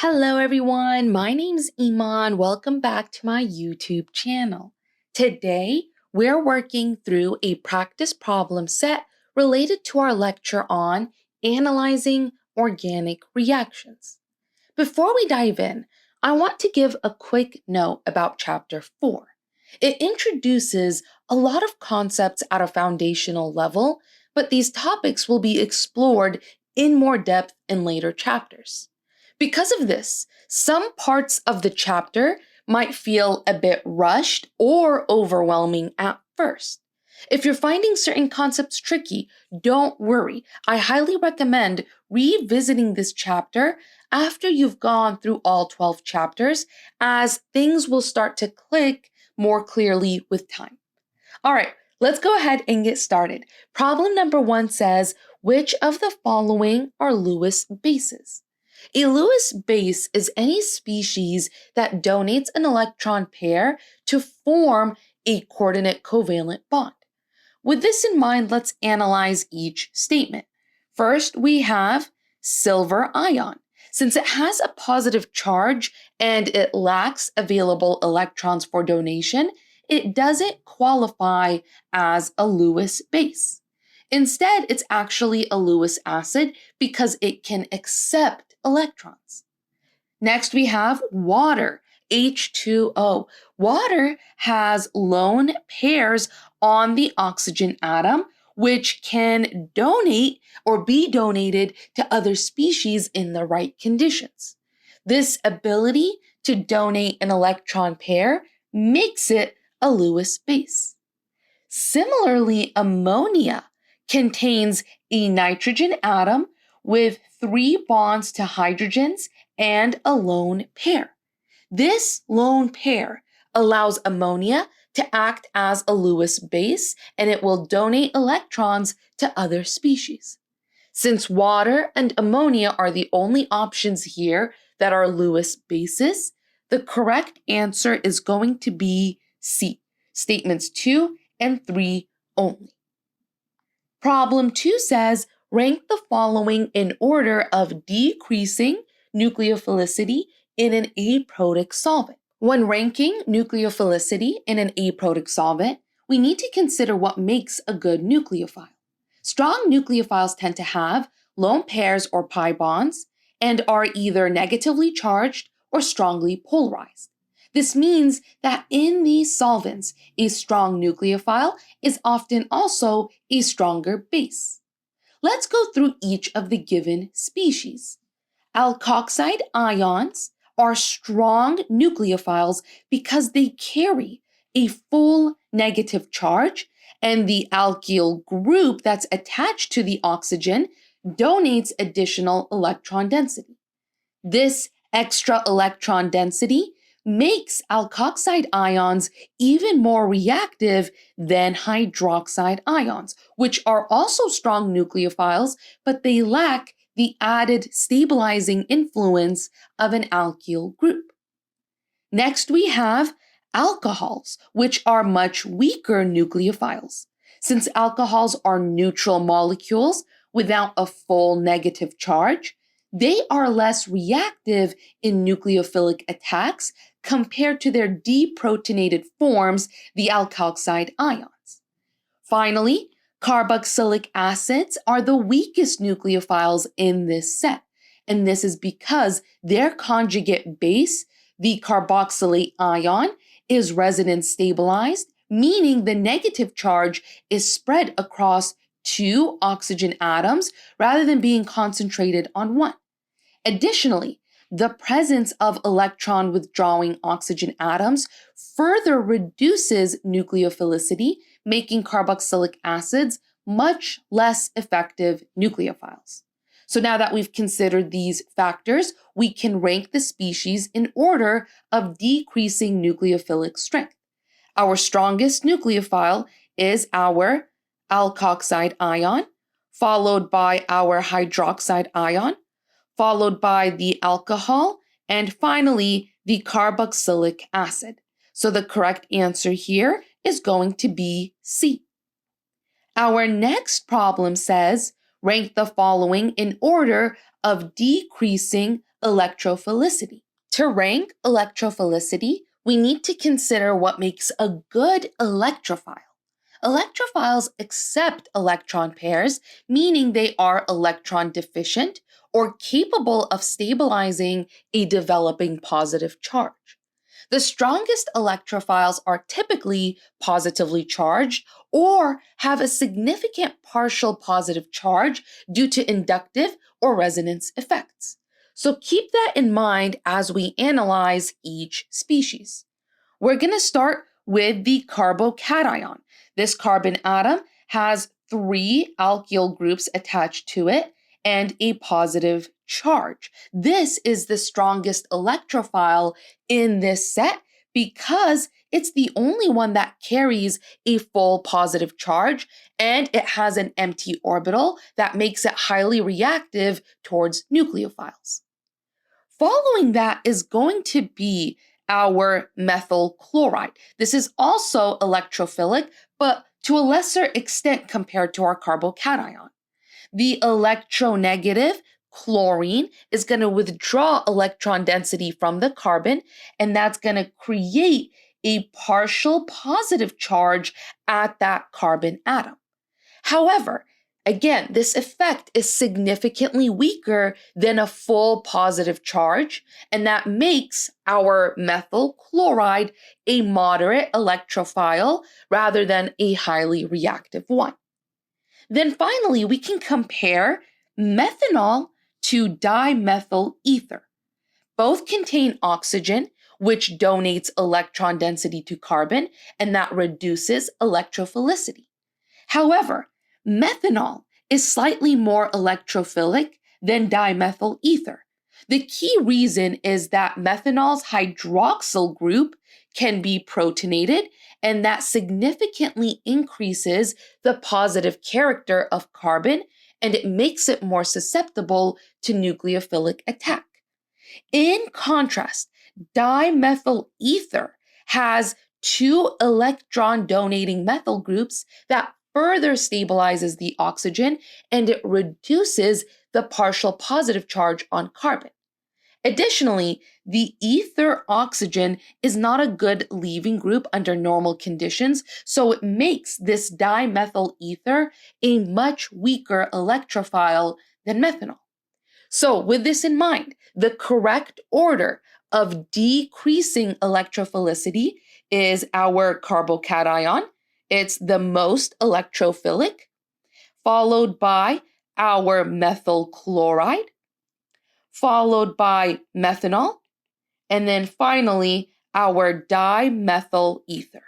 Hello everyone, my name's Iman. Welcome back to my YouTube channel. Today, we're working through a practice problem set related to our lecture on analyzing organic reactions. Before we dive in, I want to give a quick note about Chapter 4. It introduces a lot of concepts at a foundational level, but these topics will be explored in more depth in later chapters. Because of this, some parts of the chapter might feel a bit rushed or overwhelming at first. If you're finding certain concepts tricky, don't worry. I highly recommend revisiting this chapter after you've gone through all 12 chapters, as things will start to click more clearly with time. All right, let's go ahead and get started. Problem number 1 says, which of the following are Lewis bases? A Lewis base is any species that donates an electron pair to form a coordinate covalent bond. With this in mind, let's analyze each statement. First, we have silver ion. Since it has a positive charge and it lacks available electrons for donation, it doesn't qualify as a Lewis base. Instead, it's actually a Lewis acid because it can accept electrons. Next, we have water, H2O. Water has lone pairs on the oxygen atom, which can donate or be donated to other species in the right conditions. This ability to donate an electron pair makes it a Lewis base. Similarly, ammonia contains a nitrogen atom with 3 bonds to hydrogens and a lone pair. This lone pair allows ammonia to act as a Lewis base, and it will donate electrons to other species. Since water and ammonia are the only options here that are Lewis bases, the correct answer is going to be C, statements 2 and 3 only. Problem 2 says, rank the following in order of decreasing nucleophilicity in an aprotic solvent. When ranking nucleophilicity in an aprotic solvent, we need to consider what makes a good nucleophile. Strong nucleophiles tend to have lone pairs or pi bonds and are either negatively charged or strongly polarized. This means that in these solvents, a strong nucleophile is often also a stronger base. Let's go through each of the given species. Alkoxide ions are strong nucleophiles because they carry a full negative charge, and the alkyl group that's attached to the oxygen donates additional electron density. This extra electron density makes alkoxide ions even more reactive than hydroxide ions, which are also strong nucleophiles, but they lack the added stabilizing influence of an alkyl group. Next, we have alcohols, which are much weaker nucleophiles. Since alcohols are neutral molecules without a full negative charge, they are less reactive in nucleophilic attacks compared to their deprotonated forms, the alkoxide ions. Finally, carboxylic acids are the weakest nucleophiles in this set, and this is because their conjugate base, the carboxylate ion, is resonance stabilized, meaning the negative charge is spread across 2 oxygen atoms rather than being concentrated on one. Additionally, the presence of electron withdrawing oxygen atoms further reduces nucleophilicity, making carboxylic acids much less effective nucleophiles. So now that we've considered these factors, we can rank the species in order of decreasing nucleophilic strength. Our strongest nucleophile is our alkoxide ion, followed by our hydroxide ion, followed by the alcohol, and finally the carboxylic acid. So the correct answer here is going to be C. Our next problem says, rank the following in order of decreasing electrophilicity. To rank electrophilicity, we need to consider what makes a good electrophile. Electrophiles accept electron pairs, meaning they are electron deficient or capable of stabilizing a developing positive charge. The strongest electrophiles are typically positively charged or have a significant partial positive charge due to inductive or resonance effects. So keep that in mind as we analyze each species. We're going to start with the carbocation. This carbon atom has 3 alkyl groups attached to it and a positive charge. This is the strongest electrophile in this set because it's the only one that carries a full positive charge and it has an empty orbital that makes it highly reactive towards nucleophiles. Following that is going to be our methyl chloride. This is also electrophilic, but to a lesser extent compared to our carbocation. The electronegative chlorine is going to withdraw electron density from the carbon, and that's going to create a partial positive charge at that carbon atom. However, again, this effect is significantly weaker than a full positive charge, and that makes our methyl chloride a moderate electrophile rather than a highly reactive one. Then finally, we can compare methanol to dimethyl ether. Both contain oxygen, which donates electron density to carbon, and that reduces electrophilicity. However, methanol is slightly more electrophilic than dimethyl ether. The key reason is that methanol's hydroxyl group can be protonated, and that significantly increases the positive character of carbon, and it makes it more susceptible to nucleophilic attack. In contrast, dimethyl ether has 2 electron-donating methyl groups that further stabilizes the oxygen, and it reduces the partial positive charge on carbon. Additionally, the ether oxygen is not a good leaving group under normal conditions, so it makes this dimethyl ether a much weaker electrophile than methanol. So with this in mind, the correct order of decreasing electrophilicity is our carbocation. It's the most electrophilic, followed by our methyl chloride, followed by methanol, and then finally our dimethyl ether.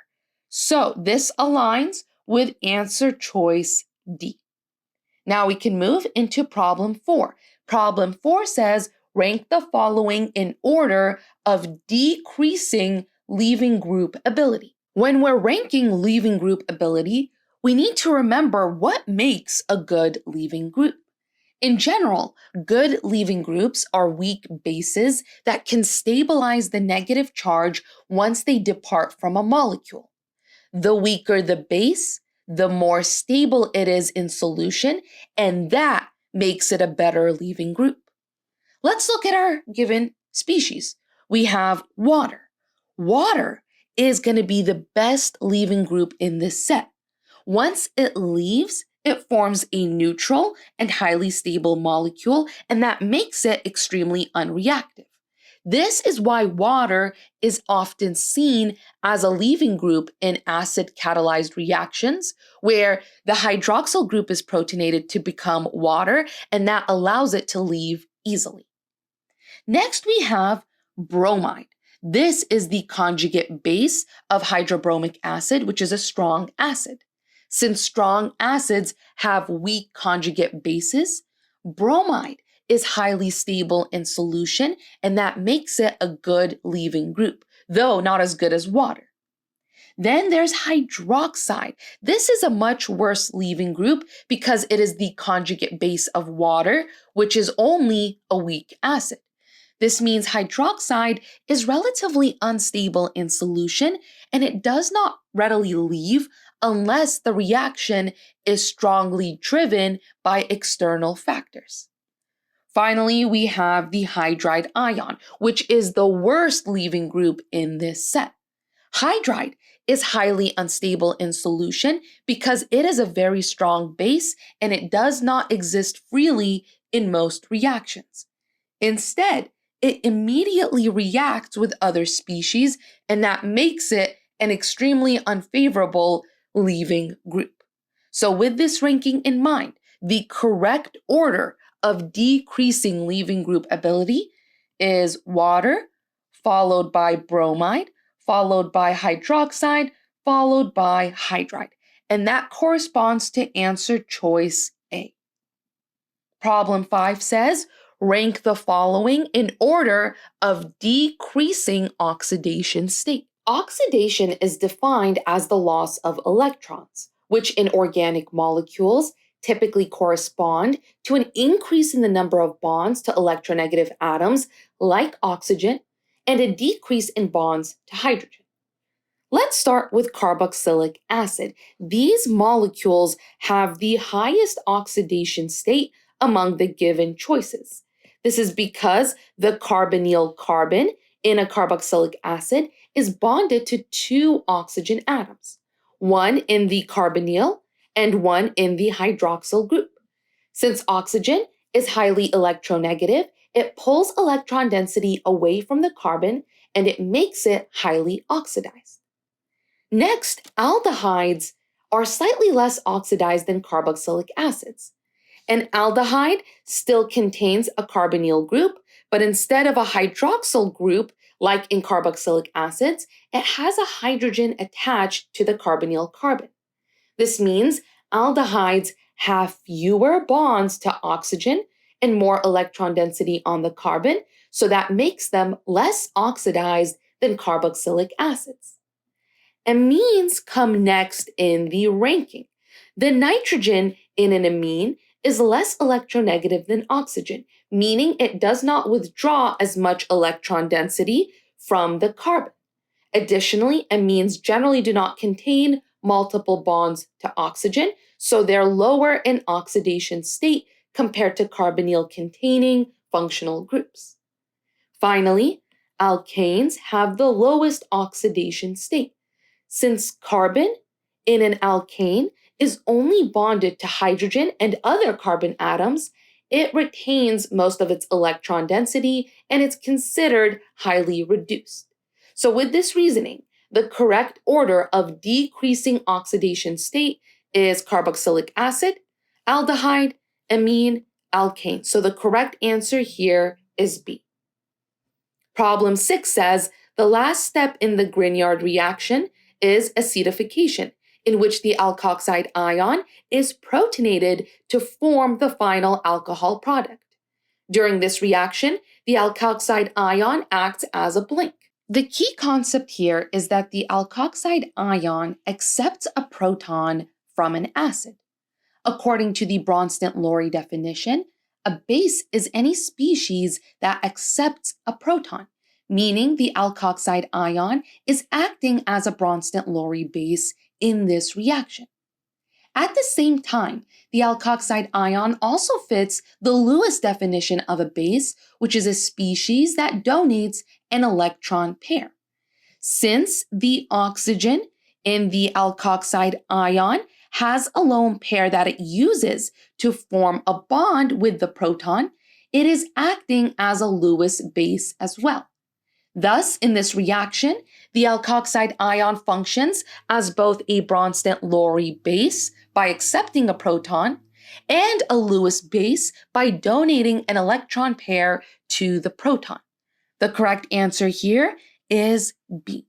So this aligns with answer choice D. Now we can move into problem 4. Problem 4 says, rank the following in order of decreasing leaving group ability. When we're ranking leaving group ability, we need to remember what makes a good leaving group. In general, good leaving groups are weak bases that can stabilize the negative charge once they depart from a molecule. The weaker the base, the more stable it is in solution, and that makes it a better leaving group. Let's look at our given species. We have water. Water is going to be the best leaving group in this set. Once it leaves, it forms a neutral and highly stable molecule, and that makes it extremely unreactive. This is why water is often seen as a leaving group in acid-catalyzed reactions, where the hydroxyl group is protonated to become water, and that allows it to leave easily. Next, we have bromide. This is the conjugate base of hydrobromic acid, which is a strong acid. Since strong acids have weak conjugate bases, bromide is highly stable in solution, and that makes it a good leaving group, though not as good as water. Then there's hydroxide. This is a much worse leaving group because it is the conjugate base of water, which is only a weak acid. This means hydroxide is relatively unstable in solution, and it does not readily leave unless the reaction is strongly driven by external factors. Finally, we have the hydride ion, which is the worst leaving group in this set. Hydride is highly unstable in solution because it is a very strong base and it does not exist freely in most reactions. Instead, it immediately reacts with other species, and that makes it an extremely unfavorable leaving group. So with this ranking in mind, the correct order of decreasing leaving group ability is water, followed by bromide, followed by hydroxide, followed by hydride. And that corresponds to answer choice A. Problem 5 says, rank the following in order of decreasing oxidation state. Oxidation is defined as the loss of electrons, which in organic molecules typically correspond to an increase in the number of bonds to electronegative atoms like oxygen and a decrease in bonds to hydrogen. Let's start with carboxylic acid. These molecules have the highest oxidation state among the given choices. This is because the carbonyl carbon in a carboxylic acid is bonded to two oxygen atoms, one in the carbonyl and one in the hydroxyl group. Since oxygen is highly electronegative, it pulls electron density away from the carbon and it makes it highly oxidized. Next, aldehydes are slightly less oxidized than carboxylic acids. An aldehyde still contains a carbonyl group, but instead of a hydroxyl group, like in carboxylic acids, it has a hydrogen attached to the carbonyl carbon. This means aldehydes have fewer bonds to oxygen and more electron density on the carbon, so that makes them less oxidized than carboxylic acids. Amines come next in the ranking. The nitrogen in an amine is less electronegative than oxygen, meaning it does not withdraw as much electron density from the carbon. Additionally, amines generally do not contain multiple bonds to oxygen, so they're lower in oxidation state compared to carbonyl-containing functional groups. Finally, alkanes have the lowest oxidation state. Since carbon in an alkane is only bonded to hydrogen and other carbon atoms, it retains most of its electron density and it's considered highly reduced. So with this reasoning, the correct order of decreasing oxidation state is carboxylic acid, aldehyde, amine, alkane. So the correct answer here is B. Problem 6 says, the last step in the Grignard reaction is acidification, in which the alkoxide ion is protonated to form the final alcohol product. During this reaction, the alkoxide ion acts as a blink. The key concept here is that the alkoxide ion accepts a proton from an acid. According to the Bronsted-Lowry definition, a base is any species that accepts a proton, meaning the alkoxide ion is acting as a Bronsted-Lowry base in this reaction. At the same time, the alkoxide ion also fits the Lewis definition of a base, which is a species that donates an electron pair. Since the oxygen in the alkoxide ion has a lone pair that it uses to form a bond with the proton, it is acting as a Lewis base as well. Thus, in this reaction, the alkoxide ion functions as both a Bronsted-Lowry base by accepting a proton and a Lewis base by donating an electron pair to the proton. The correct answer here is B.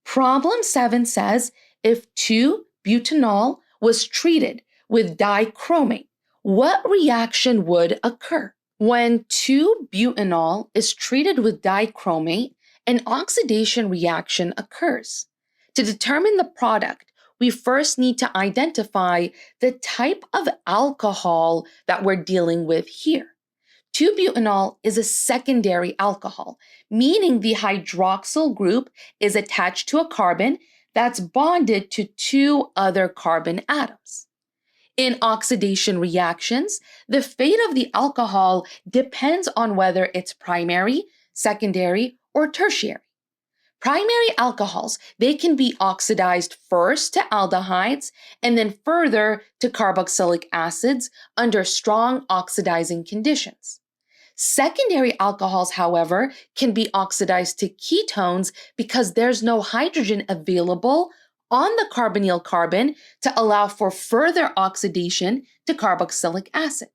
Problem 7 says, if 2-butanol was treated with dichromate, what reaction would occur? When 2-butanol is treated with dichromate, an oxidation reaction occurs. To determine the product, we first need to identify the type of alcohol that we're dealing with here. 2-butanol is a secondary alcohol, meaning the hydroxyl group is attached to a carbon that's bonded to two other carbon atoms. In oxidation reactions, the fate of the alcohol depends on whether it's primary, secondary, or tertiary. Primary alcohols, they can be oxidized first to aldehydes and then further to carboxylic acids under strong oxidizing conditions. Secondary alcohols, however, can be oxidized to ketones because there's no hydrogen available on the carbonyl carbon to allow for further oxidation to carboxylic acid.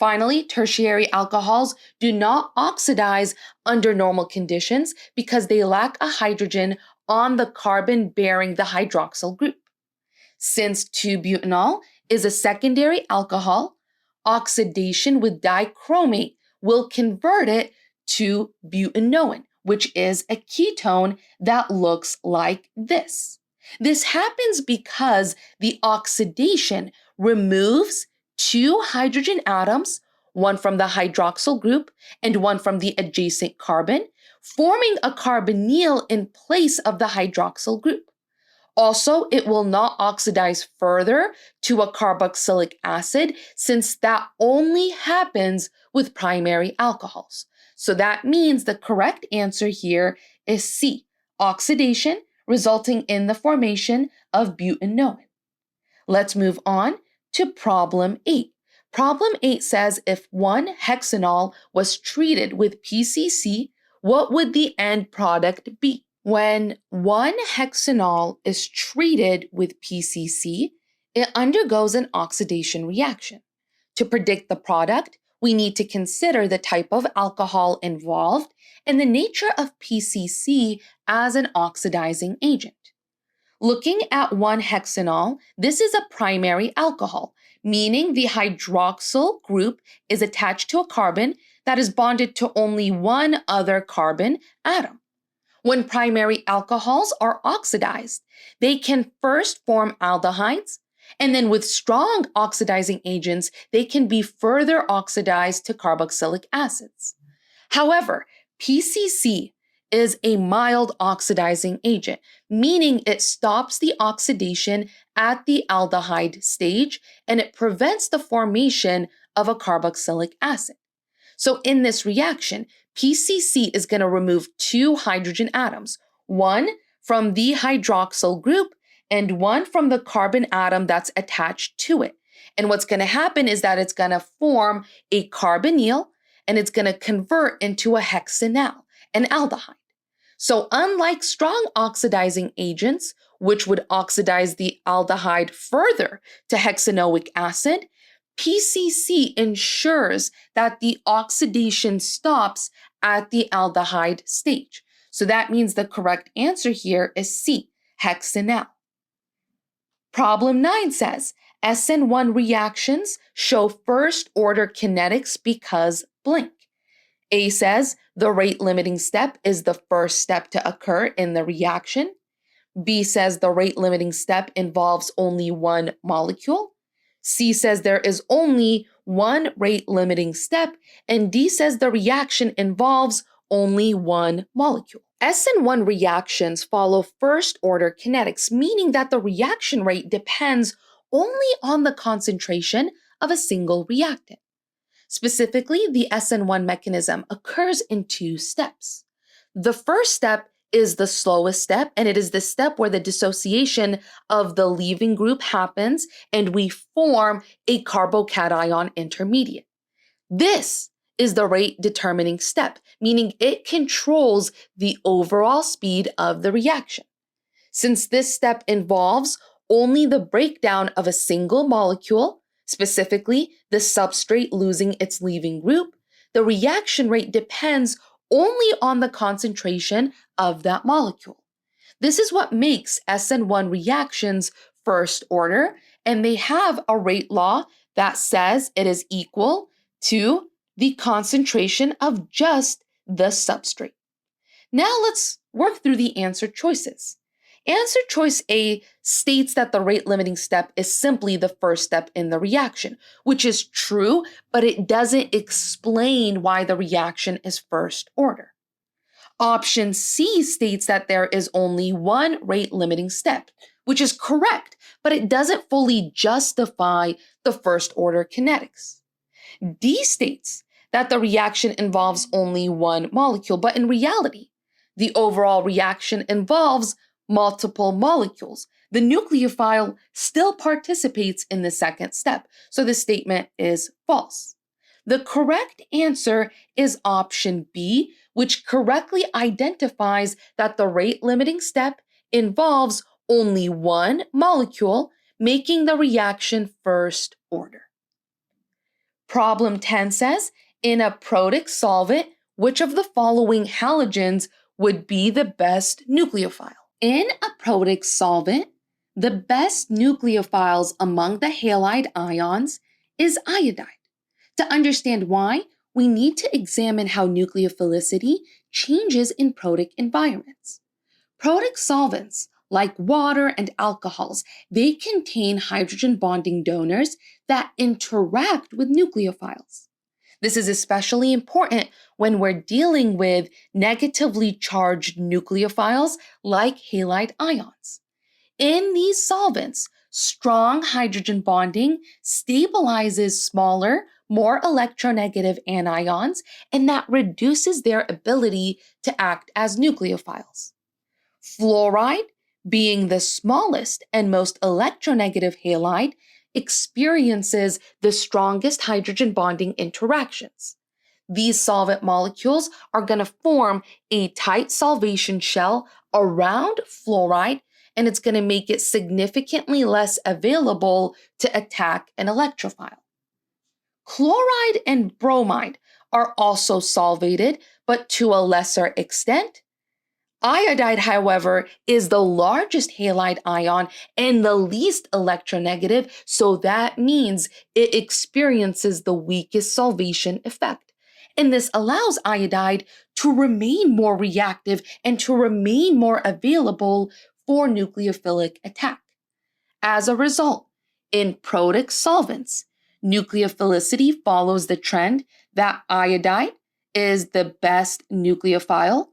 Finally, tertiary alcohols do not oxidize under normal conditions because they lack a hydrogen on the carbon bearing the hydroxyl group. Since 2-butanol is a secondary alcohol, oxidation with dichromate will convert it to butanoate, which is a ketone that looks like this. This happens because the oxidation removes 2 hydrogen atoms, one from the hydroxyl group and one from the adjacent carbon, forming a carbonyl in place of the hydroxyl group. Also, it will not oxidize further to a carboxylic acid since that only happens with primary alcohols. So that means the correct answer here is C, oxidation resulting in the formation of butanoate. Let's move on to problem 8. Problem 8 says if 1-hexanol was treated with PCC, what would the end product be? When 1-hexanol is treated with PCC, it undergoes an oxidation reaction. To predict the product, we need to consider the type of alcohol involved and the nature of PCC as an oxidizing agent. Looking at 1-hexanol, this is a primary alcohol, meaning the hydroxyl group is attached to a carbon that is bonded to only one other carbon atom. When primary alcohols are oxidized, they can first form aldehydes, and then with strong oxidizing agents, they can be further oxidized to carboxylic acids. However, PCC is a mild oxidizing agent, meaning it stops the oxidation at the aldehyde stage and it prevents the formation of a carboxylic acid. So in this reaction, PCC is going to remove 2 hydrogen atoms, one from the hydroxyl group and one from the carbon atom that's attached to it. And what's going to happen is that it's going to form a carbonyl and it's going to convert into a hexanal, an aldehyde. So unlike strong oxidizing agents, which would oxidize the aldehyde further to hexanoic acid, PCC ensures that the oxidation stops at the aldehyde stage. So that means the correct answer here is C, hexanal. Problem 9 says, SN1 reactions show first-order kinetics because blank. A says the rate-limiting step is the first step to occur in the reaction. B says the rate-limiting step involves only one molecule. C says there is only one rate-limiting step, and D says the reaction involves only one molecule. SN1 reactions follow first-order kinetics, meaning that the reaction rate depends only on the concentration of a single reactant. Specifically, the SN1 mechanism occurs in 2 steps. The first step is the slowest step, and it is the step where the dissociation of the leaving group happens and we form a carbocation intermediate. This is the rate determining step, meaning it controls the overall speed of the reaction. Since this step involves only the breakdown of a single molecule, specifically the substrate losing its leaving group, the reaction rate depends only on the concentration of that molecule. This is what makes SN1 reactions first order, and they have a rate law that says it is equal to the concentration of just the substrate. Now let's work through the answer choices. Answer choice A states that the rate-limiting step is simply the first step in the reaction, which is true, but it doesn't explain why the reaction is first order. Option C states that there is only one rate-limiting step, which is correct, but it doesn't fully justify the first order kinetics. D states that the reaction involves only one molecule, but in reality, the overall reaction involves multiple molecules. The nucleophile still participates in the second step, so this statement is false. The correct answer is option B, which correctly identifies that the rate-limiting step involves only one molecule, making the reaction first order. Problem 10 says, in a Protic solvent, which of the following halogens would be the best nucleophile? In a Protic solvent, the best nucleophiles among the halide ions is iodide. To understand why, we need to examine how nucleophilicity changes in Protic environments. Protic solvents, like water and alcohols, they contain hydrogen bonding donors that interact with nucleophiles. This is especially important when we're dealing with negatively charged nucleophiles like halide ions. In these solvents, strong hydrogen bonding stabilizes smaller, more electronegative anions, and that reduces their ability to act as nucleophiles. Fluoride, being the smallest and most electronegative halide, experiences the strongest hydrogen bonding interactions. These solvent molecules are going to form a tight solvation shell around fluoride, and it's going to make it significantly less available to attack an electrophile. Chloride and bromide are also solvated, but to a lesser extent. Iodide, however, is the largest halide ion and the least electronegative, so that means it experiences the weakest solvation effect. And this allows iodide to remain more reactive and to remain more available for nucleophilic attack. As a result, in Protic solvents, nucleophilicity follows the trend that iodide is the best nucleophile,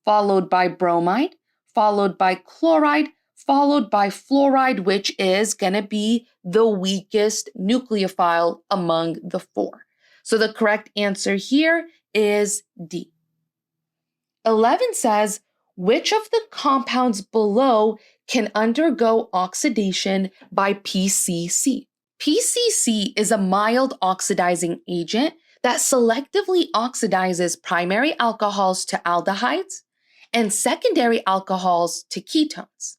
followed by bromide, followed by chloride, followed by fluoride, which is going to be the weakest nucleophile among the four. So the correct answer here is D. 11 says, which of the compounds below can undergo oxidation by PCC? PCC is a mild oxidizing agent that selectively oxidizes primary alcohols to aldehydes and secondary alcohols to ketones.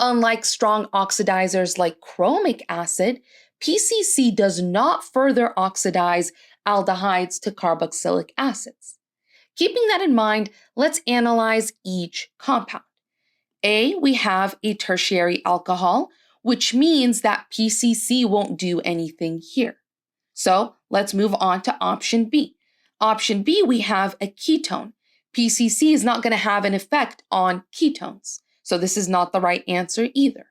Unlike strong oxidizers like chromic acid, PCC does not further oxidize aldehydes to carboxylic acids. Keeping that in mind, let's analyze each compound. A, we have a tertiary alcohol, which means that PCC won't do anything here. So let's move on to option B. Option B, we have a ketone. PCC is not going to have an effect on ketones, so this is not the right answer either.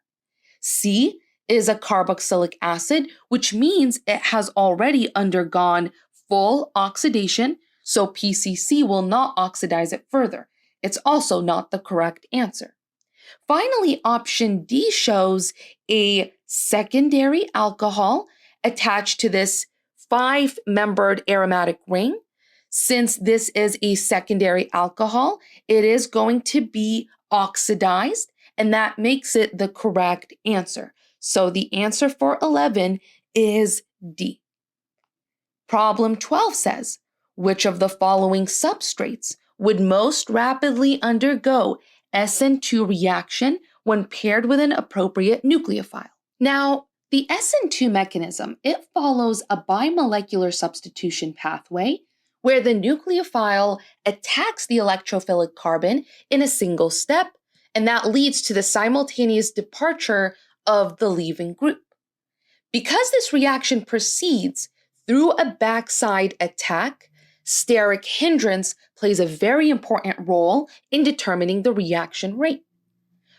C is a carboxylic acid, which means it has already undergone full oxidation, so PCC will not oxidize it further. It's also not the correct answer. Finally, option D shows a secondary alcohol attached to this 5-membered aromatic ring. Since this is a secondary alcohol, it is going to be oxidized, and that makes it the correct answer. So the answer for 11 is D. Problem 12 says, which of the following substrates would most rapidly undergo SN2 reaction when paired with an appropriate nucleophile? Now, the SN2 mechanism, it follows a bimolecular substitution pathway where the nucleophile attacks the electrophilic carbon in a single step, and that leads to the simultaneous departure of the leaving group. Because this reaction proceeds through a backside attack, steric hindrance plays a very important role in determining the reaction rate.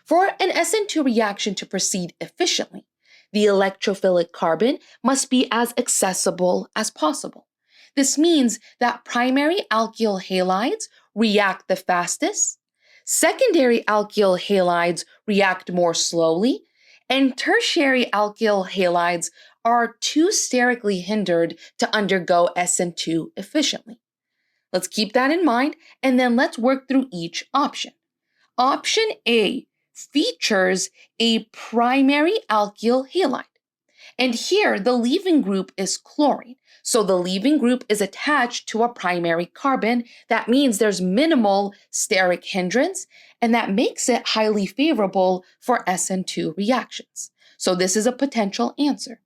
For an SN2 reaction to proceed efficiently, the electrophilic carbon must be as accessible as possible. This means that primary alkyl halides react the fastest, secondary alkyl halides react more slowly, and tertiary alkyl halides are too sterically hindered to undergo SN2 efficiently. Let's keep that in mind, and then let's work through each option. Option A features a primary alkyl halide. And here, the leaving group is chlorine. So the leaving group is attached to a primary carbon. That means there's minimal steric hindrance, and that makes it highly favorable for SN2 reactions. So this is a potential answer.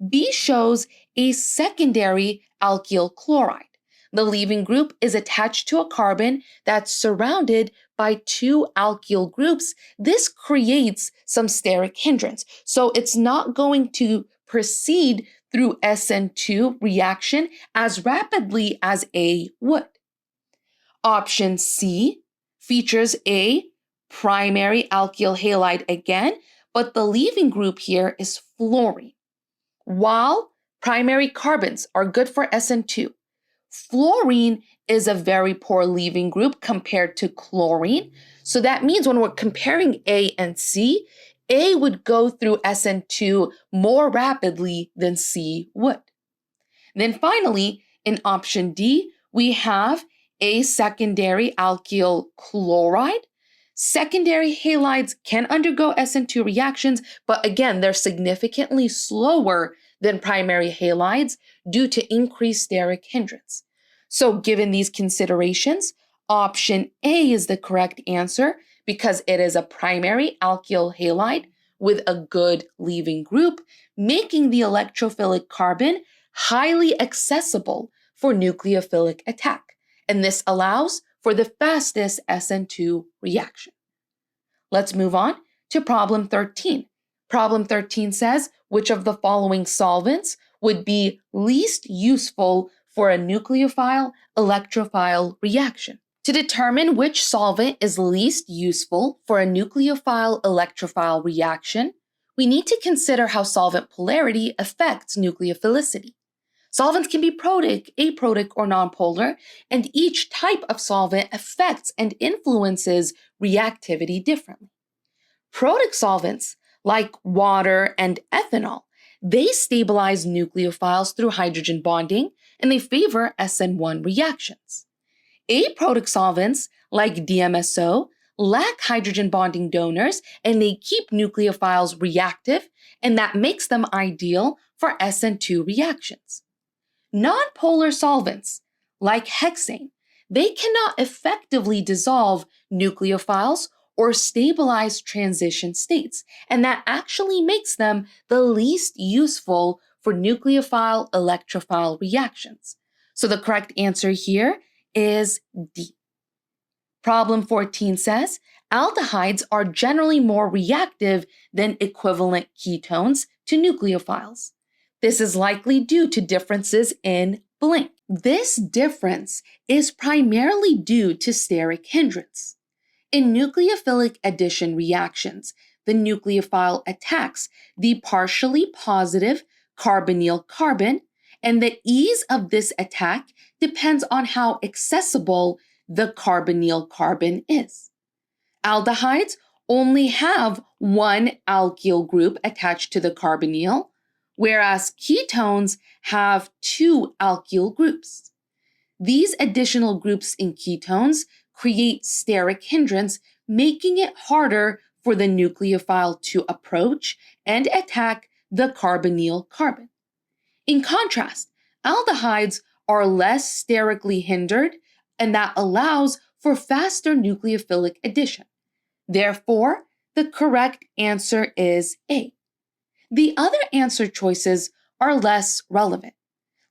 B shows a secondary alkyl chloride. The leaving group is attached to a carbon that's surrounded by two alkyl groups. This creates some steric hindrance. So it's not going to proceed through SN2 reaction as rapidly as A would. Option C features a primary alkyl halide again, but the leaving group here is fluorine. While primary carbons are good for SN2, fluorine is a very poor leaving group compared to chlorine. So that means when we're comparing A and C, A would go through SN2 more rapidly than C would. Then finally, in option D, we have a secondary alkyl chloride. Secondary halides can undergo SN2 reactions, but again, they're significantly slower than primary halides due to increased steric hindrance. So given these considerations, option A is the correct answer because it is a primary alkyl halide with a good leaving group, making the electrophilic carbon highly accessible for nucleophilic attack. And this allows for the fastest SN2 reaction. Let's move on to problem 13. Problem 13 says, which of the following solvents would be least useful for a nucleophile electrophile reaction? To determine which solvent is least useful for a nucleophile electrophile reaction, we need to consider how solvent polarity affects nucleophilicity. Solvents can be protic, aprotic, or nonpolar, and each type of solvent affects and influences reactivity differently. Protic solvents, like water and ethanol, they stabilize nucleophiles through hydrogen bonding, and they favor SN1 reactions. Aprotic solvents, like DMSO, lack hydrogen bonding donors, and they keep nucleophiles reactive, and that makes them ideal for SN2 reactions. Nonpolar solvents, like hexane, they cannot effectively dissolve nucleophiles or stabilize transition states, and that actually makes them the least useful for nucleophile electrophile reactions. So the correct answer here is D. Problem 14 says, aldehydes are generally more reactive than equivalent ketones to nucleophiles. This is likely due to differences in blank. This difference is primarily due to steric hindrance. In nucleophilic addition reactions, the nucleophile attacks the partially positive carbonyl carbon, and the ease of this attack depends on how accessible the carbonyl carbon is. Aldehydes only have one alkyl group attached to the carbonyl, whereas ketones have two alkyl groups. These additional groups in ketones create steric hindrance, making it harder for the nucleophile to approach and attack the carbonyl carbon. In contrast, aldehydes are less sterically hindered, and that allows for faster nucleophilic addition. Therefore, the correct answer is A. The other answer choices are less relevant.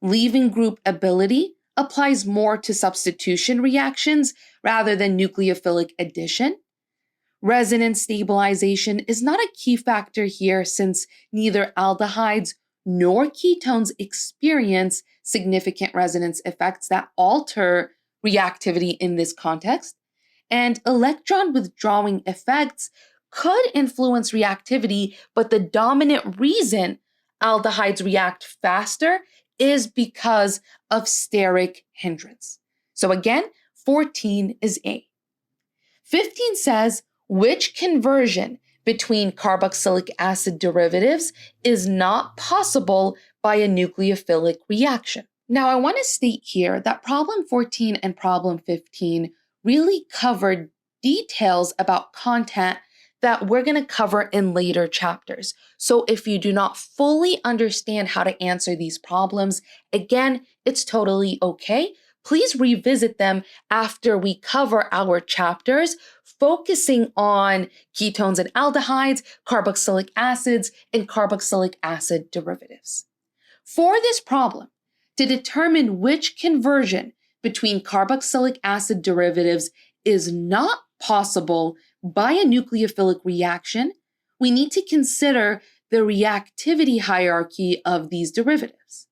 Leaving group ability applies more to substitution reactions rather than nucleophilic addition. Resonance stabilization is not a key factor here since neither aldehydes nor ketones experience significant resonance effects that alter reactivity in this context. And electron withdrawing effects could influence reactivity, but the dominant reason aldehydes react faster is because of steric hindrance. So again, 14 is A. 15 says, which conversion between carboxylic acid derivatives is not possible by a nucleophilic reaction. Now, I want to state here that problem 14 and problem 15 really covered details about content that we're going to cover in later chapters. So if you do not fully understand how to answer these problems, again, it's totally okay. Please revisit them after we cover our chapters, focusing on ketones and aldehydes, carboxylic acids, and carboxylic acid derivatives. For this problem, to determine which conversion between carboxylic acid derivatives is not possible by a nucleophilic reaction, we need to consider the reactivity hierarchy of these derivatives.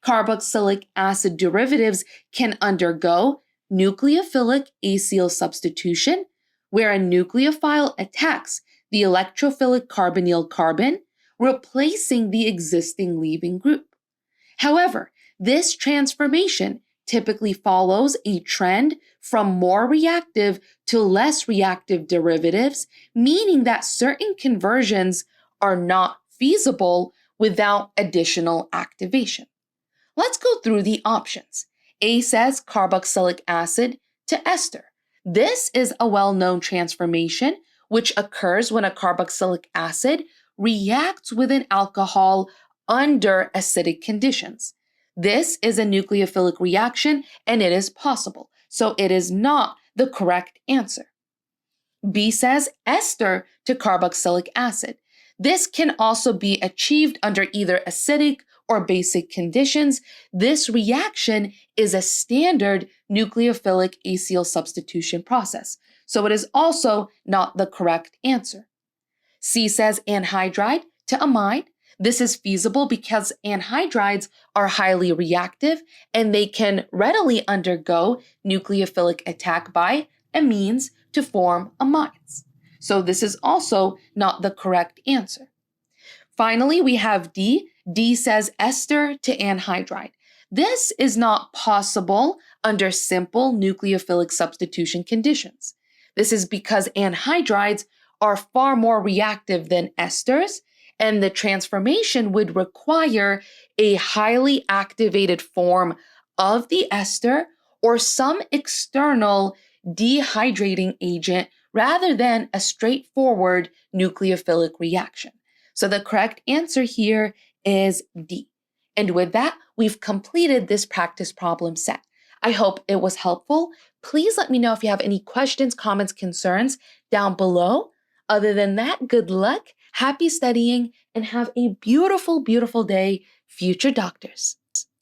Carboxylic acid derivatives can undergo nucleophilic acyl substitution, where a nucleophile attacks the electrophilic carbonyl carbon, replacing the existing leaving group. However, this transformation typically follows a trend from more reactive to less reactive derivatives, meaning that certain conversions are not feasible without additional activation. Let's go through the options. A says carboxylic acid to ester. This is a well-known transformation which occurs when a carboxylic acid reacts with an alcohol under acidic conditions. This is a nucleophilic reaction and it is possible, so it is not the correct answer. B says ester to carboxylic acid. This can also be achieved under either acidic or basic conditions. This reaction is a standard nucleophilic acyl substitution process, so it is also not the correct answer. C says anhydride to amide. This is feasible because anhydrides are highly reactive and they can readily undergo nucleophilic attack by amines to form amides. So this is also not the correct answer. Finally, we have D. D says ester to anhydride. This is not possible under simple nucleophilic substitution conditions. This is because anhydrides are far more reactive than esters, and the transformation would require a highly activated form of the ester or some external dehydrating agent rather than a straightforward nucleophilic reaction. So the correct answer here is D. And with that, we've completed this practice problem set. I hope it was helpful. Please let me know if you have any questions, comments, concerns down below. Other than that, good luck, happy studying, and have a beautiful, beautiful day, future doctors.